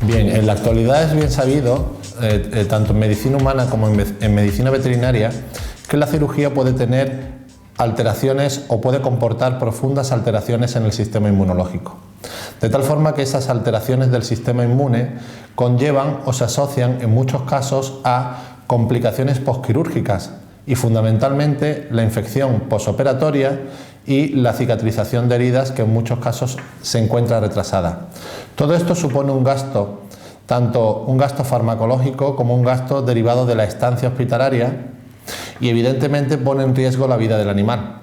Bien, en la actualidad es bien sabido, tanto en medicina humana como en medicina veterinaria, que la cirugía puede tener alteraciones o puede comportar profundas alteraciones en el sistema inmunológico. De tal forma que esas alteraciones del sistema inmune conllevan o se asocian en muchos casos a complicaciones posquirúrgicas y fundamentalmente la infección posoperatoria y la cicatrización de heridas, que en muchos casos se encuentra retrasada. Todo esto supone un gasto, tanto un gasto farmacológico como un gasto derivado de la estancia hospitalaria, y evidentemente pone en riesgo la vida del animal.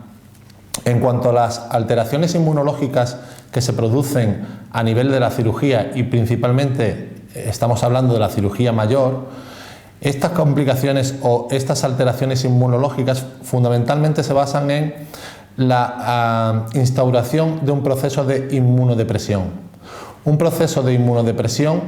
En cuanto a las alteraciones inmunológicas que se producen a nivel de la cirugía, y principalmente estamos hablando de la cirugía mayor, estas complicaciones o estas alteraciones inmunológicas fundamentalmente se basan en la instauración de un proceso de inmunodepresión. Un proceso de inmunodepresión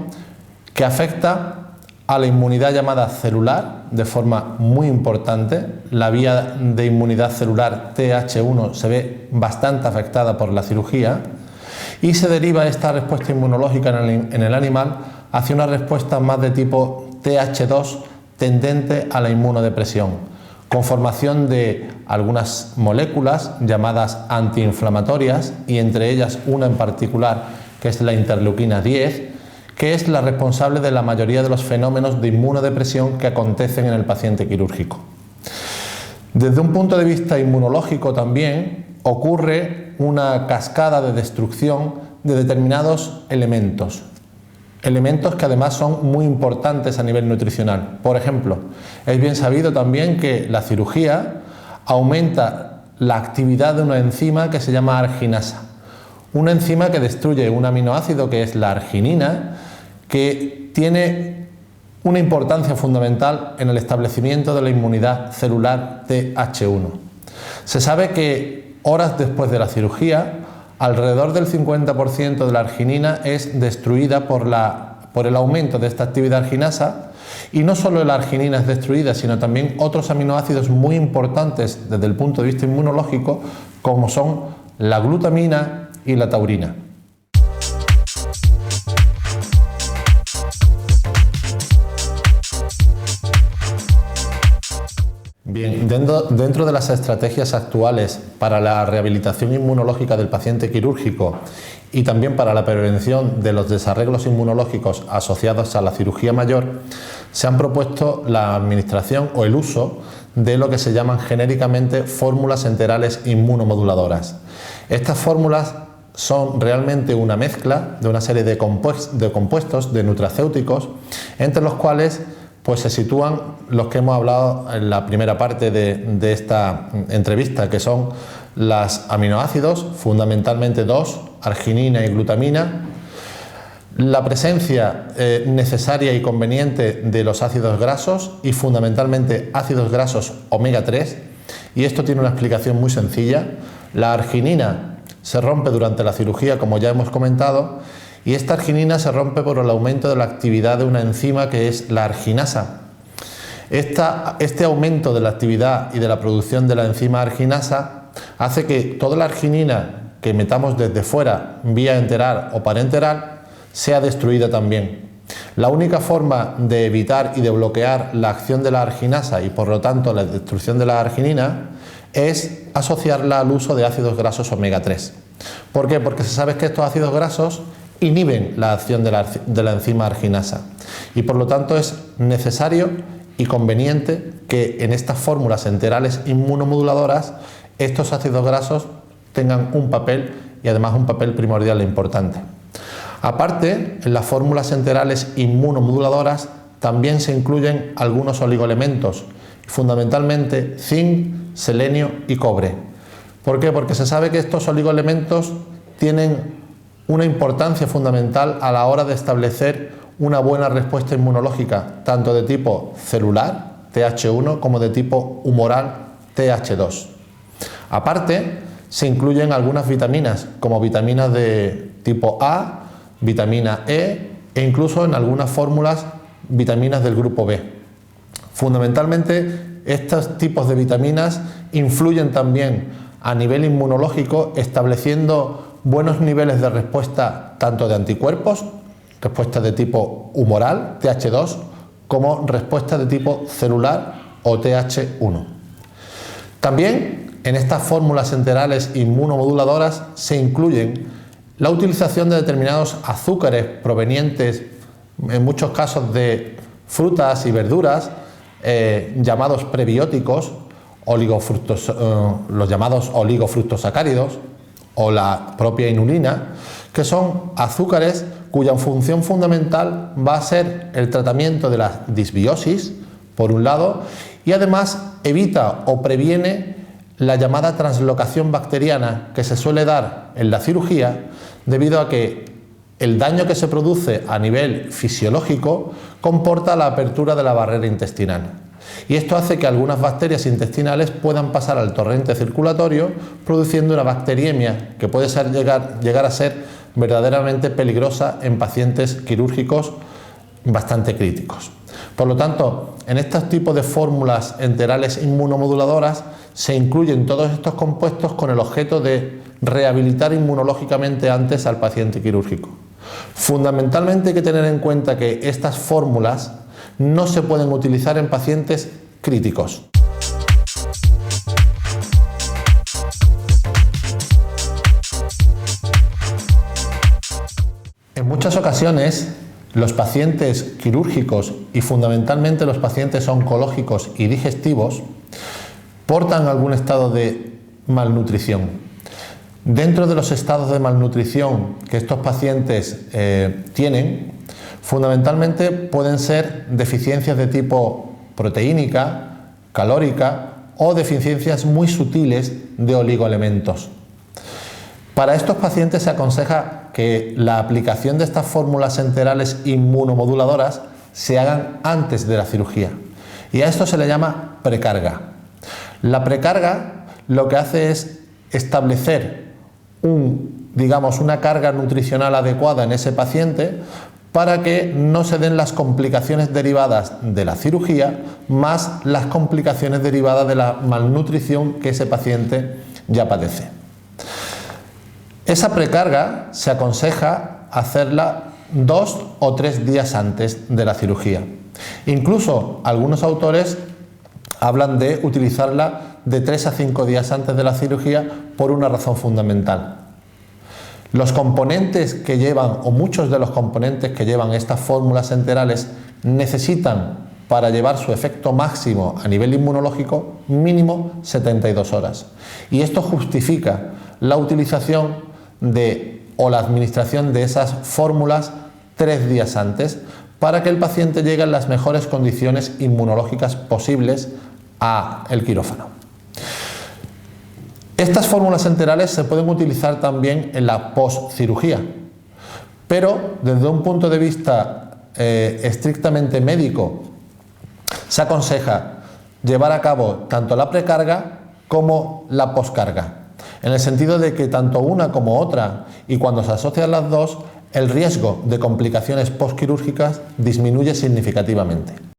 que afecta a la inmunidad llamada celular de forma muy importante. La vía de inmunidad celular TH1 se ve bastante afectada por la cirugía y se deriva esta respuesta inmunológica en el animal hacia una respuesta más de tipo TH2 tendente a la inmunodepresión, con formación de algunas moléculas llamadas antiinflamatorias, y entre ellas una en particular que es la interleuquina 10, que es la responsable de la mayoría de los fenómenos de inmunodepresión que acontecen en el paciente quirúrgico. Desde un punto de vista inmunológico también ocurre una cascada de destrucción de determinados elementos que además son muy importantes a nivel nutricional. Por ejemplo, es bien sabido también que la cirugía aumenta la actividad de una enzima que se llama arginasa, una enzima que destruye un aminoácido que es la arginina, que tiene una importancia fundamental en el establecimiento de la inmunidad celular TH1. Se sabe que horas después de la cirugía, alrededor del 50% de la arginina es destruida por el aumento de esta actividad arginasa, y no solo la arginina es destruida, sino también otros aminoácidos muy importantes desde el punto de vista inmunológico, como son la glutamina y la taurina. Bien, dentro de las estrategias actuales para la rehabilitación inmunológica del paciente quirúrgico y también para la prevención de los desarreglos inmunológicos asociados a la cirugía mayor, se han propuesto la administración o el uso de lo que se llaman genéricamente fórmulas enterales inmunomoduladoras. Estas fórmulas son realmente una mezcla de una serie de compuestos, de nutracéuticos, entre los cuales pues se sitúan los que hemos hablado en la primera parte de esta entrevista, que son los aminoácidos, fundamentalmente dos, arginina y glutamina, la presencia necesaria y conveniente de los ácidos grasos y fundamentalmente ácidos grasos omega 3, y esto tiene una explicación muy sencilla. La arginina se rompe durante la cirugía, como ya hemos comentado, y esta arginina se rompe por el aumento de la actividad de una enzima que es la arginasa. Este aumento de la actividad y de la producción de la enzima arginasa hace que toda la arginina que metamos desde fuera, vía enteral o parenteral, sea destruida también. La única forma de evitar y de bloquear la acción de la arginasa y por lo tanto la destrucción de la arginina es asociarla al uso de ácidos grasos omega 3. ¿Por qué? Porque se sabe que estos ácidos grasos inhiben la acción de la enzima arginasa, y por lo tanto es necesario y conveniente que en estas fórmulas enterales inmunomoduladoras estos ácidos grasos tengan un papel, y además un papel primordial e importante. Aparte, en las fórmulas enterales inmunomoduladoras también se incluyen algunos oligoelementos, fundamentalmente zinc, selenio y cobre. ¿Por qué? Porque se sabe que estos oligoelementos tienen una importancia fundamental a la hora de establecer una buena respuesta inmunológica, tanto de tipo celular, TH1, como de tipo humoral, TH2. Aparte, se incluyen algunas vitaminas, como vitaminas de tipo A, vitamina E e incluso en algunas fórmulas vitaminas del grupo B. Fundamentalmente, estos tipos de vitaminas influyen también a nivel inmunológico, estableciendo buenos niveles de respuesta tanto de anticuerpos, respuesta de tipo humoral, TH2, como respuesta de tipo celular o TH1. También en estas fórmulas enterales inmunomoduladoras se incluyen la utilización de determinados azúcares provenientes, en muchos casos, de frutas y verduras, llamados prebióticos, los llamados oligofructosacáridos o la propia inulina, que son azúcares cuya función fundamental va a ser el tratamiento de la disbiosis, por un lado, y además evita o previene la llamada translocación bacteriana que se suele dar en la cirugía, debido a que el daño que se produce a nivel fisiológico comporta la apertura de la barrera intestinal. Y esto hace que algunas bacterias intestinales puedan pasar al torrente circulatorio, produciendo una bacteriemia que puede llegar a ser verdaderamente peligrosa en pacientes quirúrgicos bastante críticos. Por lo tanto, en estos tipos de fórmulas enterales inmunomoduladoras se incluyen todos estos compuestos con el objeto de rehabilitar inmunológicamente antes al paciente quirúrgico. Fundamentalmente hay que tener en cuenta que estas fórmulas no se pueden utilizar en pacientes críticos. En muchas ocasiones, los pacientes quirúrgicos y fundamentalmente los pacientes oncológicos y digestivos portan algún estado de malnutrición. Dentro de los estados de malnutrición que estos pacientes tienen, fundamentalmente pueden ser deficiencias de tipo proteínica, calórica o deficiencias muy sutiles de oligoelementos. Para estos pacientes se aconseja que la aplicación de estas fórmulas enterales inmunomoduladoras se hagan antes de la cirugía, y a esto se le llama precarga. La precarga lo que hace es establecer una carga nutricional adecuada en ese paciente para que no se den las complicaciones derivadas de la cirugía más las complicaciones derivadas de la malnutrición que ese paciente ya padece. Esa precarga se aconseja hacerla 2 o 3 días antes de la cirugía. Incluso algunos autores hablan de utilizarla de 3 a 5 días antes de la cirugía por una razón fundamental. Los componentes que llevan, o muchos de los componentes que llevan estas fórmulas enterales, necesitan, para llevar su efecto máximo a nivel inmunológico, mínimo 72 horas. Y esto justifica la utilización o la administración de esas fórmulas 3 días antes, para que el paciente llegue en las mejores condiciones inmunológicas posibles al quirófano. Estas fórmulas enterales se pueden utilizar también en la postcirugía, pero desde un punto de vista estrictamente médico, se aconseja llevar a cabo tanto la precarga como la poscarga, en el sentido de que tanto una como otra, y cuando se asocian las dos, el riesgo de complicaciones postquirúrgicas disminuye significativamente.